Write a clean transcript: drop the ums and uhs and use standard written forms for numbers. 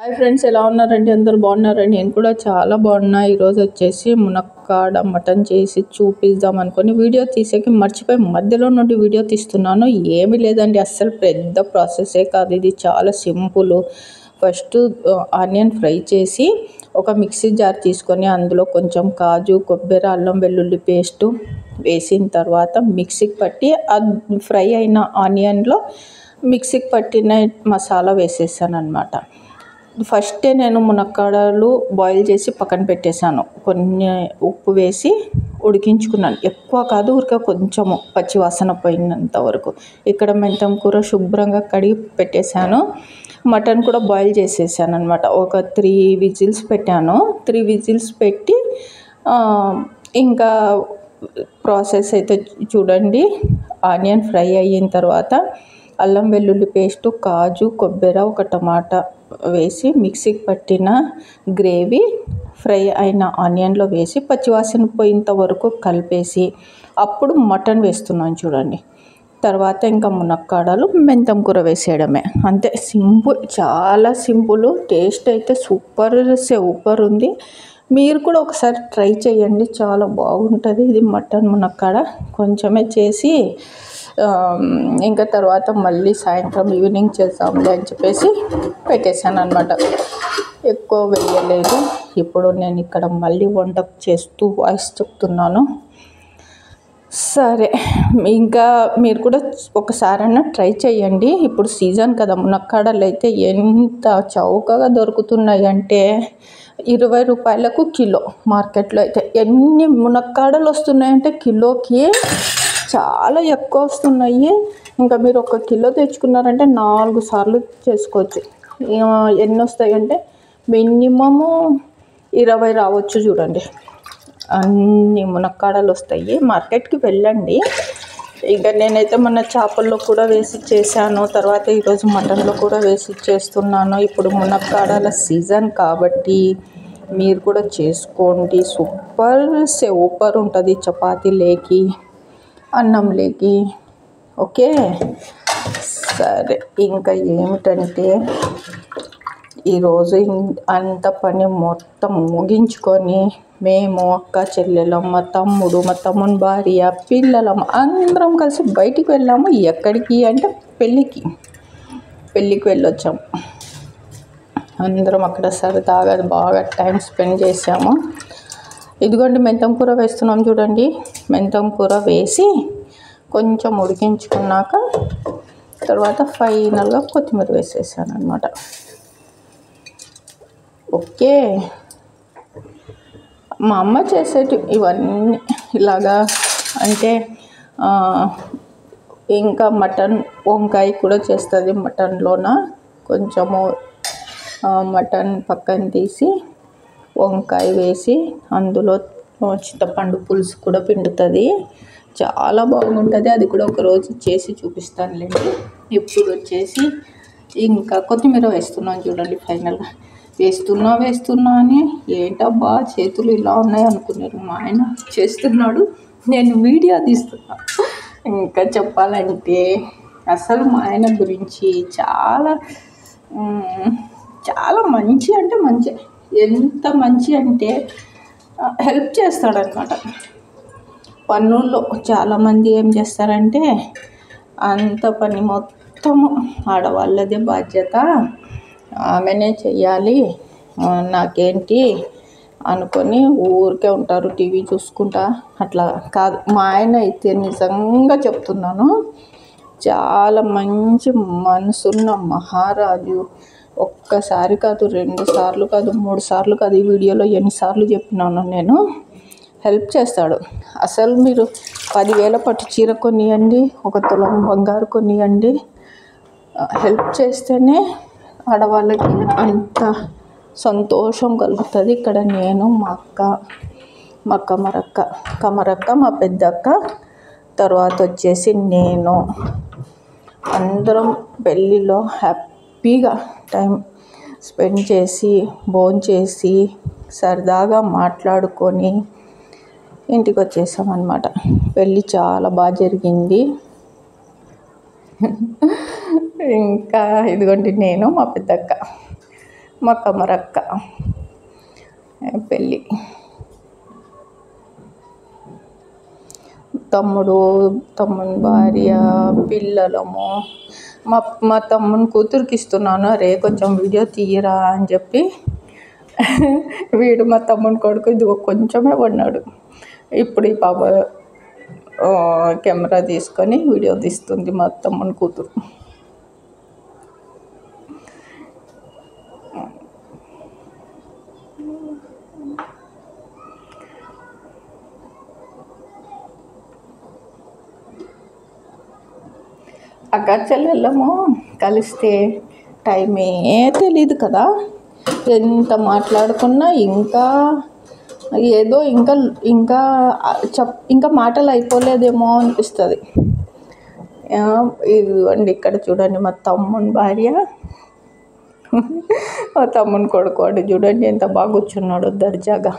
Hi friends, ఎలా ఉన్నారండి? అందరూ బాగున్నారండి? నేను కూడా చాలా బాగున్నా. ఈరోజు వచ్చేసి మునక్కాడ మటన్ చేసి చూపిద్దాం అనుకొని వీడియో తీసేకి మర్చిపోయి మధ్యలో నుండి వీడియో తీస్తున్నాను. ఏమీ లేదండి, అస్సలు పెద్ద ప్రాసెసే కాదు, ఇది చాలా సింపుల్. ఫస్ట్ ఆనియన్ ఫ్రై చేసి ఒక మిక్సీ జార్ తీసుకొని అందులో కొంచెం కాజు, కొబ్బరి, అల్లం వెల్లుల్లి పేస్టు వేసిన తర్వాత మిక్సీకి పట్టి ఫ్రై అయిన ఆనియన్లో మిక్సీకి పట్టిన మసాలా వేసేసాను అనమాట. ఫస్టే నేను మునక్కాడలు బాయిల్ చేసి పక్కన పెట్టేశాను. కొన్ని ఉప్పు వేసి ఉడికించుకున్నాను, ఎక్కువ కాదు, ఊరికే కొంచెము పచ్చివాసన పోయినంత వరకు. ఇక్కడ మెంతం కూర శుభ్రంగా కడిగి పెట్టేశాను. మటన్ కూడా బాయిల్ చేసేసాను అనమాట. ఒక 3 విజిల్స్ పెట్టాను. 3 విజిల్స్ పెట్టి ఇంకా ప్రాసెస్ అయితే చూడండి. ఆనియన్ ఫ్రై అయిన తర్వాత అల్లం వెల్లుల్లి పేస్టు, కాజు, కొబ్బరి, ఒక టమాటా వేసి మిక్సీకి పట్టిన గ్రేవీ ఫ్రై అయిన ఆనియన్లో వేసి పచ్చివాసన పోయేంత వరకు కలిపేసి అప్పుడు మటన్ వేస్తున్నాను చూడండి. తర్వాత ఇంకా మునక్కాడలు, మెంతం కూర వేసేయడమే, అంతే. సింపుల్, చాలా సింపుల్. టేస్ట్ అయితే సూపర్ ఉంది. మీరు కూడా ఒకసారి ట్రై చేయండి, చాలా బాగుంటుంది. ఇది మటన్ మునక్కాడ కొంచెమే చేసి ఇంకా తర్వాత మళ్ళీ సాయంత్రం ఈవినింగ్ చేద్దాంలే అని చెప్పేసి పెట్టేశాను అనమాట. ఎక్కువ వేయలేదు. ఇప్పుడు నేను ఇక్కడ మళ్ళీ వంట చేస్తూ వాయిస్ చెప్తున్నాను. సరే, ఇంకా మీరు కూడా ఒకసారైనా ట్రై చేయండి. ఇప్పుడు సీజన్ కదా, మునక్కాడలు అయితే ఎంత చౌకగా దొరుకుతున్నాయి అంటే 20 రూపాయలకు కిలో. మార్కెట్లో అయితే ఎన్ని మునక్కాడలు వస్తున్నాయంటే కిలోకి చాలా ఎక్కువ వస్తున్నాయి. ఇంకా మీరు 1 కిలో తెచ్చుకున్నారంటే 4 సార్లు చేసుకోవచ్చు. ఎన్ని వస్తాయంటే మినిమము 20 రావచ్చు చూడండి. అన్ని మునక్కాడలు వస్తాయి. మార్కెట్కి వెళ్ళండి. ఇంకా నేనైతే మొన్న చేపల్లో కూడా వేసి చేశాను. తర్వాత ఈరోజు మటన్లో కూడా వేసి చేస్తున్నాను. ఇప్పుడు మునక్కాడల సీజన్ కాబట్టి మీరు కూడా చేసుకోండి. సూపర్ ఉంటుంది చపాతీ లేకి, అన్నం లేకి. ఓకే, సరే. ఇంకా ఏమిటంటే ఈరోజు అంత పని మొత్తం ముగించుకొని మేము అక్క చెల్లెలం, మా తమ్ముడు, మా తమ్ముని భార్య, పిల్లలం అందరం కలిసి బయటికి వెళ్ళాము. ఎక్కడికి అంటే పెళ్ళికి వెళ్ళొచ్చాము. అందరం అక్కడ సరదాగా బాగా టైం స్పెండ్ చేసాము. ఇదిగోండి మెంతం కూర వేస్తున్నాం చూడండి. మెంతం కూర వేసి కొంచెం ఉడికించుకున్నాక తర్వాత ఫైనల్గా కొత్తిమీర వేసేసాను అనమాట. ఓకే, మా అమ్మ చేసేటి ఇవన్నీ ఇలాగా. అంటే ఇంకా మటన్ వంకాయ కూడా చేస్తుంది. మటన్లోన కొంచెము మటన్ పక్కన తీసి వంకాయ వేసి అందులో చింతపండు పులుసు కూడా పిండుతుంది. చాలా బాగుంటుంది. అది కూడా ఒకరోజు చేసి చూపిస్తానులేండి. ఇప్పుడు వచ్చేసి ఇంకా కొత్తిమీర వేస్తున్నాను చూడండి. ఫైనల్గా వేస్తున్నా అని ఏంటబ్బా చేతులు ఇలా ఉన్నాయి అనుకున్నారు. మా ఆయన చేస్తున్నాడు, నేను వీడియో తీస్తున్నా. ఇంకా చెప్పాలంటే అసలు మా ఆయన గురించి చాలా మంచి అంటే మంచి. ఎంత మంచి అంటే హెల్ప్ చేస్తాడనమాట. పనుల్లో చాలామంది ఏం చేస్తారంటే అంత పని మొత్తము ఆడవాళ్ళదే బాధ్యత, ఆమెనే చెయ్యాలి, నాకేంటి అనుకొని ఊరికే ఉంటారు టీవీ చూసుకుంటా. అట్లా కాదు, మా ఆయన అయితే నిజంగా చెప్తున్నాను, చాలా మంచి మనసున్న మహారాజు. ఒక్కసారి కాదు, 2 సార్లు కాదు, 3 సార్లు కాదు, ఈ వీడియోలో ఎన్నిసార్లు చెప్పినాను నేను. హెల్ప్ చేస్తాడు. అసలు మీరు 10,000 పట్టు చీర కొనియండి, 1 తులం బంగారు కొనియండి, హెల్ప్ చేస్తేనే ఆడవాళ్ళకి అంత సంతోషం కలుగుతుంది. ఇక్కడ నేను, మా కమరక్క, మా పెద్దక్క, తర్వాత వచ్చేసి నేను, అందరం పెళ్ళిలో హ్యాపీగా టైం స్పెండ్ చేసి భోంచేసి సరదాగా మాట్లాడుకొని ఇంటికి వచ్చేసామన్నమాట. పెళ్ళి చాలా బాగా జరిగింది. ఇంకా ఇదిగోండి నేను, మా పెద్దక్క, మా కమరక్క పెళ్ళి. తమ్ముని భార్య, పిల్లలము. మా తమ్ముని కూతురికి ఇస్తున్నాను, అరే కొంచెం వీడియో తీయరా అని చెప్పి. వీడు మా తమ్ముని కొడుకు ఇదిగో కొంచెమే పడినాడు. ఇప్పుడు ఈ పాప కెమెరా తీసుకొని వీడియో తీస్తుంది మా తమ్ముని కూతురు. అక్క చెల్లెళ్ళము కలిస్తే టైమే తెలీదు కదా. ఎంత మాట్లాడుకున్నా ఇంకా ఏదో ఇంకా మాటలు అయిపోలేదేమో అనిపిస్తుంది. ఇదిగోండి ఇక్కడ చూడండి మా తమ్ముని భార్య, మా తమ్ముని కొడుకు. చూడండి ఎంత బాగా కూర్చున్నాడు దర్జాగా.